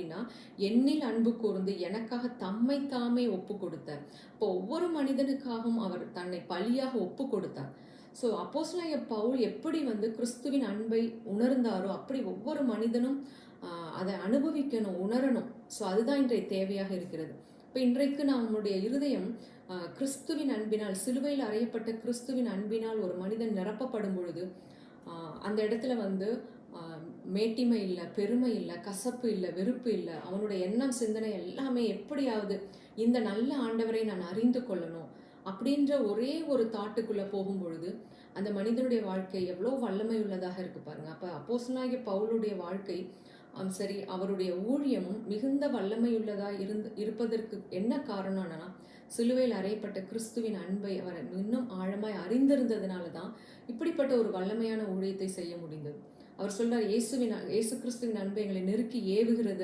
அப்படின்னா, என்னில் அன்பு கூர்ந்து எனக்காக தம்மை தாமே ஒப்பு கொடுத்தார். இப்போ ஒவ்வொரு மனிதனுக்காகவும் அவர் தன்னை பலியாக ஒப்பு கொடுத்தார். ஸோ அப்போஸ்தலனாகிய பவுல் எப்படி கிறிஸ்துவின் அன்பை உணர்ந்தாரோ, அப்படி ஒவ்வொரு மனிதனும் அதை அனுபவிக்கணும், உணரணும். ஸோ அதுதான் இன்றைய தேவையாக இருக்கிறது. இப்போ இன்றைக்கு நம்முடைய இருதயம் கிறிஸ்துவின் அன்பினால், சிலுவையில் அறையப்பட்ட கிறிஸ்துவின் அன்பினால் ஒரு மனிதன் நிரப்பப்படும் பொழுது அந்த இடத்துல மேட்டிமை இல்லை, பெருமை இல்லை, கசப்பு இல்லை, வெறுப்பு இல்லை. அவனுடைய எண்ணம், சிந்தனை எல்லாமே எப்படியாவது இந்த நல்ல ஆண்டவரை நான் அறிந்து கொள்ளணும் அப்படின்ற ஒரே ஒரு தாட்டுக்குள்ளே போகும் பொழுது அந்த மனிதனுடைய வாழ்க்கை எவ்வளோ வல்லமை உள்ளதாக இருக்கு பாருங்க. அப்போ அப்போஸ்தலனாகிய பவுலுடைய வாழ்க்கை சரி, அவருடைய ஊழியமும் மிகுந்த வல்லமையுள்ளதா இருப்பதற்கு என்ன காரணம்னா, சிலுவையில் அறையப்பட்ட கிறிஸ்துவின் அன்பை அவர் இன்னும் ஆழமாய் அறிந்திருந்ததுனால தான் இப்படிப்பட்ட ஒரு வல்லமையான ஊழியத்தை செய்ய முடிந்தது. அவர் சொல்றார், இயேசு கிறிஸ்துவின் அன்பை எங்களை நெருக்கி ஏவுகிறது.